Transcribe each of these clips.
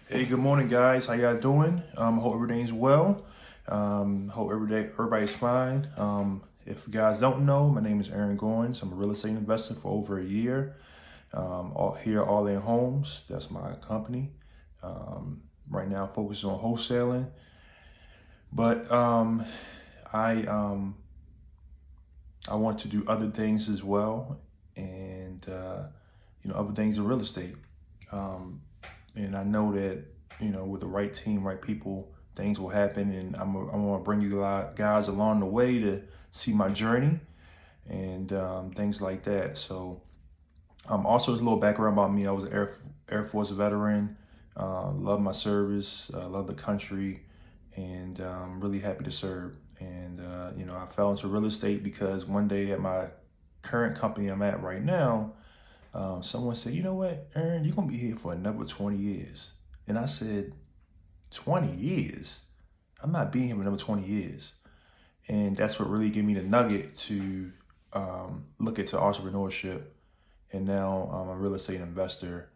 Hey, good morning, guys. How y'all doing? Hope everything's well. Hope everybody's fine. If you guys don't know, my name is Aaron Goins. I'm a real estate investor for over a year. All in homes. That's my company. Right now, focused on wholesaling, but I I want to do other things as well, and other things in real estate. Um, and I know that with the right team, right people, things will happen. And I want to bring you guys along the way to see my journey and things like that. So, also as a little background about me, I was an Air Force veteran. Love my service, love the country, and really happy to serve. And I fell into real estate because one day at my current company I'm at right now, someone said, "You know what, Aaron, you're gonna be here for another 20 years." And I said, 20 years? I'm not being here for another 20 years. And that's what really gave me the nugget to look into entrepreneurship. And now I'm a real estate investor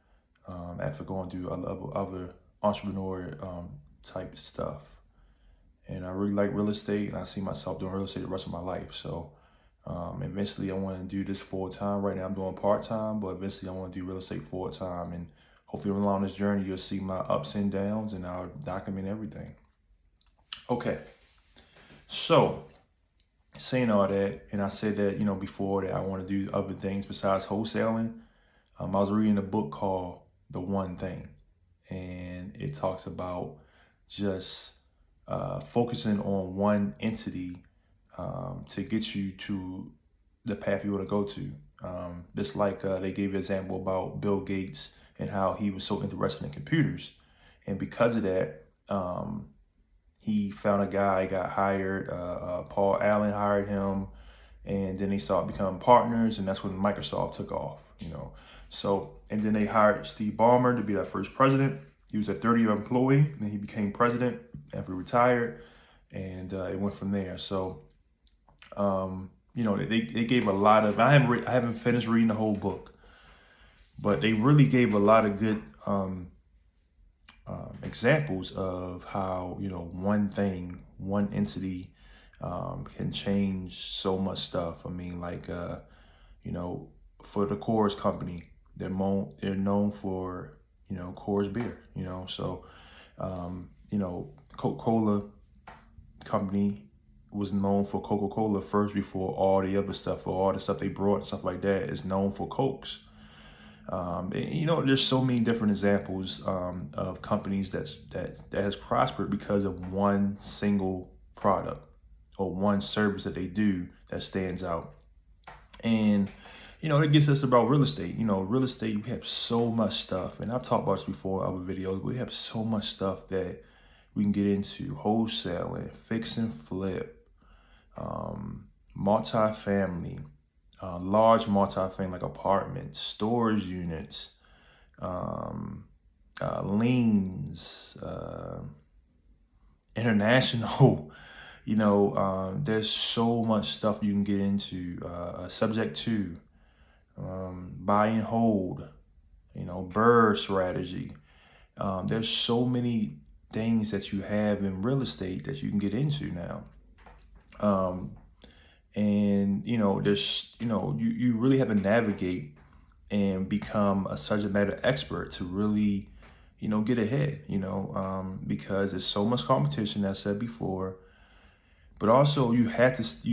after going through other entrepreneur type stuff. And I really like real estate, and I see myself doing real estate the rest of my life. So eventually I want to do this full time. Right now I'm doing part time, but eventually I want to do real estate full time. And hopefully along this journey, you'll see my ups and downs, and I'll document everything. Okay, so saying all that, and I said that, before that I want to do other things besides wholesaling. I was reading a book called The One Thing, and it talks about just focusing on one entity to get you to the path you want to go to. Just like they gave an example about Bill Gates and how he was so interested in computers. And because of that, he found a guy, got hired, Paul Allen hired him, and then they started becoming partners, and that's when Microsoft took off. So, and then they hired Steve Ballmer to be their first president. He was a 30-year employee, and he became president after he retired, and it went from there. So, they gave a lot of. I haven't finished reading the whole book, but they really gave a lot of good examples of how one thing, one entity can change so much stuff. I mean, like for the Coors company, they're known for Coors beer. So Coca-Cola company was known for Coca-Cola first before all the other stuff, or all the stuff they brought, stuff like that, is known for Cokes. There's so many different examples of companies that has prospered because of one single product or one service that they do that stands out. And it gets us about real estate. Real estate, we have so much stuff, and I've talked about this before in other videos. We have so much stuff that we can get into: wholesaling, fix and flip, multifamily, large multifamily like apartments, storage units, liens, international. There's so much stuff you can get into. Subject to, buy and hold, BRRRR strategy. There's so many things that you have in real estate that you can get into now. And there's you really have to navigate and become a subject matter expert to really get ahead, because there's so much competition, as I said before. But also you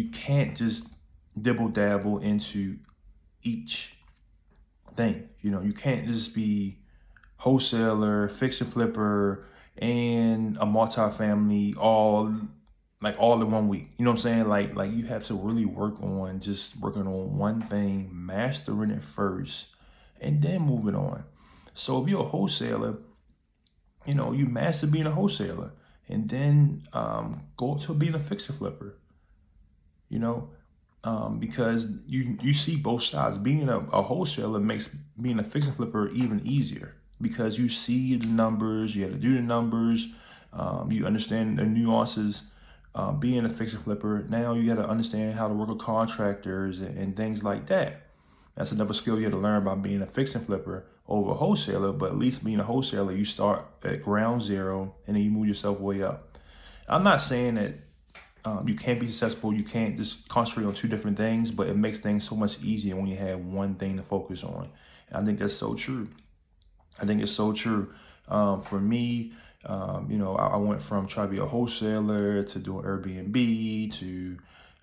can't just dibble dabble into each thing. You can't just be wholesaler, fix and flipper, and a multifamily all in 1 week. You know what I'm saying? Like you have to really working on one thing, mastering it first, and then moving on. So if you're a wholesaler, you master being a wholesaler, and then go up to being a fixer flipper. Because you see both sides. Being a wholesaler makes being a fixer flipper even easier because you see the numbers, you have to do the numbers, you understand the nuances. Being a fixer flipper, now you got to understand how to work with contractors and things like that. That's another skill you have to learn about being a fix and flipper over a wholesaler, but at least being a wholesaler, you start at ground zero and then you move yourself way up. I'm not saying that you can't be successful, you can't just concentrate on two different things, but it makes things so much easier when you have one thing to focus on. And I think that's so true. I think it's so true. For me, I went from trying to be a wholesaler to doing Airbnb to,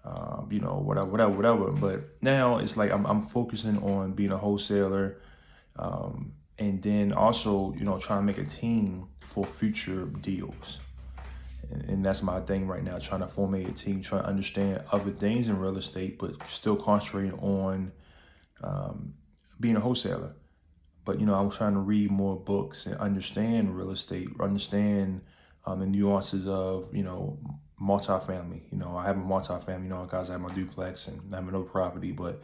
whatever. But now it's like I'm focusing on being a wholesaler, and then also, trying to make a team for future deals. And that's my thing right now, trying to formate a team, trying to understand other things in real estate, but still concentrating on being a wholesaler. But, I'm trying to read more books and understand real estate, understand the nuances of, multifamily. I have a multifamily, guys, I have my duplex and I have another property, but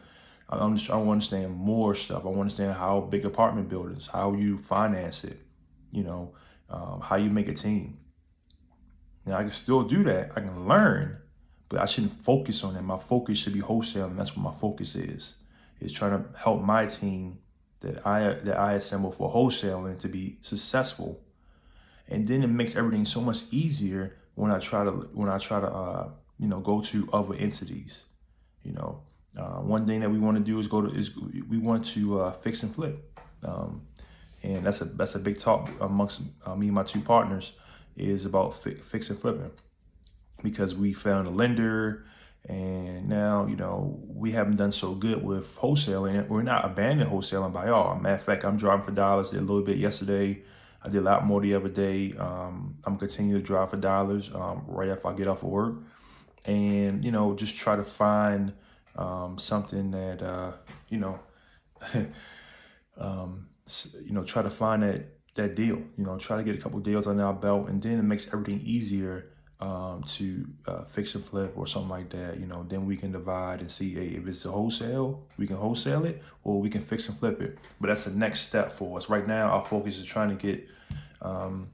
I want to understand more stuff. I want to understand how big apartment buildings, how you finance it, how you make a team. Now, I can still do that. I can learn, but I shouldn't focus on that. My focus should be wholesaling. That's what my focus is trying to help my team that I assemble for wholesaling to be successful. And then it makes everything so much easier when I try to go to other entities. One thing that we want to do is we want to fix and flip, and that's a big talk amongst me and my two partners, is about fix and flipping, because we found a lender, and now we haven't done so good with wholesaling. We're not abandoning wholesaling by all. Matter of fact, I'm driving for dollars. Did a little bit yesterday. I did a lot more the other day. I'm continuing to drive for dollars right after I get off of work, and just try to find something that try to find that deal. Try to get a couple deals under our belt, and then it makes everything easier to fix and flip or something like that. Then we can divide and see, hey, if it's a wholesale, we can wholesale it, or we can fix and flip it. But that's the next step for us. Right now, our focus is trying to get a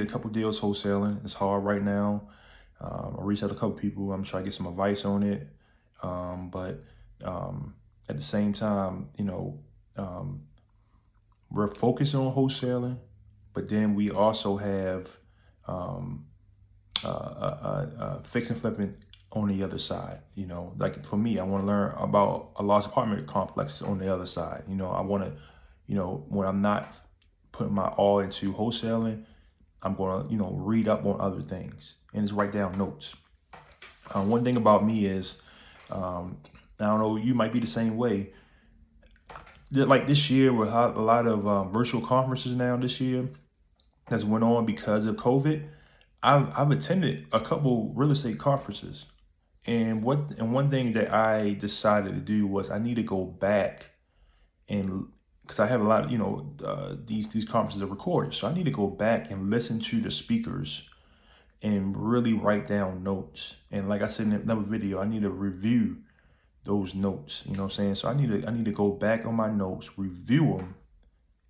couple deals wholesaling. It's hard right now. I reached out to a couple people. I'm trying to get some advice on it. But at the same time, we're focusing on wholesaling, but then we also have fix and flipping on the other side. Like for me, I want to learn about a large apartment complex on the other side. I want to, when I'm not putting my all into wholesaling, I'm going to, read up on other things and just write down notes. One thing about me is, I don't know, you might be the same way. Like this year, with a lot of virtual conferences now this year that's went on because of COVID, I've attended a couple real estate conferences, and one thing that I decided to do was I need to go back, and because I have a lot of these conferences are recorded, so I need to go back and listen to the speakers and really write down notes. And like I said in another video, I need to review those notes. You know what I'm saying? So I need to go back on my notes, review them,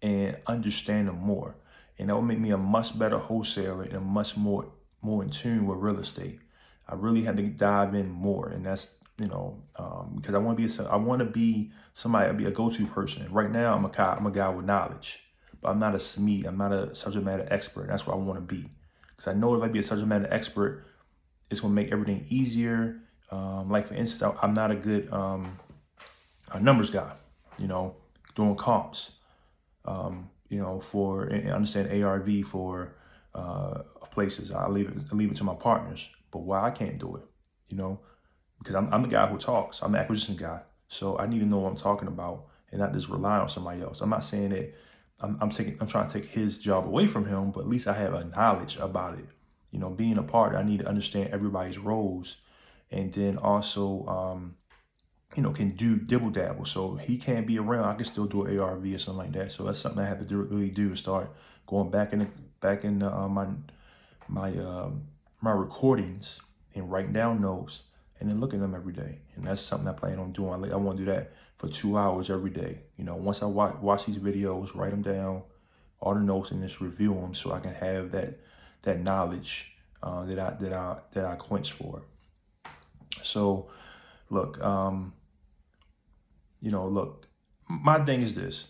and understand them more. And that will make me a much better wholesaler and much more in tune with real estate. I really had to dive in more, and that's because I want to be somebody, be a go-to person. Right now, I'm a guy with knowledge, but I'm not a SME. I'm not a subject matter expert. That's what I want to be, because I know if I be a subject matter expert, it's gonna make everything easier. Like for instance, I'm not a good a numbers guy. Doing comps. For understand ARV for places. I leave it to my partners. But why I can't do it, because I'm the guy who talks. I'm the acquisition guy, so I need to know what I'm talking about and not just rely on somebody else. I'm not saying that I'm trying to take his job away from him, but at least I have a knowledge about it. Being a part, I need to understand everybody's roles, and then also can do dibble dabble. So he can't be around, I can still do an ARV or something like that. So that's something I have to really do, to start going back in my recordings and writing down notes and then look at them every day. And that's something I plan on doing. I want to do that for 2 hours every day. Once I watch these videos, write them down, all the notes, and just review them, so I can have that knowledge that I quench for. So look, my thing is this: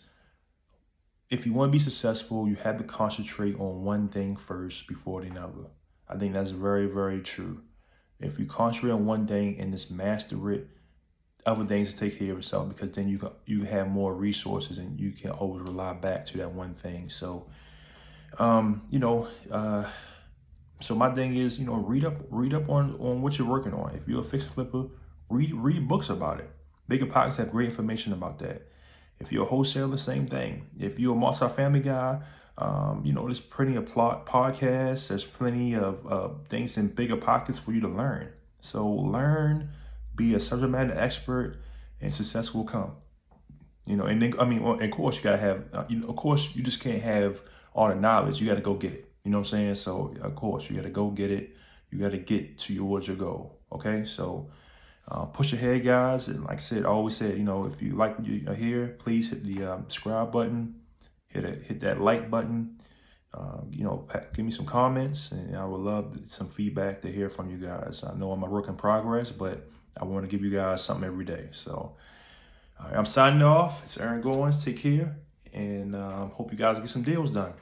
if you want to be successful, you have to concentrate on one thing first before another. I think that's very, very true. If you concentrate on one thing and just master it, other things to take care of itself, because then you have more resources and you can always rely back to that one thing. So, um, you know, uh, so my thing is, read up on what you're working on. If you're a fix and flipper, read books about it. Bigger pockets have great information about that. If you're a wholesaler, same thing. If you're a multi-family guy, there's plenty of podcasts. There's plenty of things in bigger pockets for you to learn. So learn, be a subject matter expert, and success will come. And then, of course, you gotta have, of course, you just can't have all the knowledge. You gotta go get it. You know what I'm saying? So, of course, you gotta go get it. You gotta get towards your goal. Okay? So, push ahead, guys. And like I said, I always said, if you like what you hear, please hit the subscribe button, hit that like button. Give me some comments, and I would love some feedback to hear from you guys. I know I'm a work in progress, but I want to give you guys something every day. So, I'm signing off. It's Aaron Goins. Take care, and hope you guys get some deals done.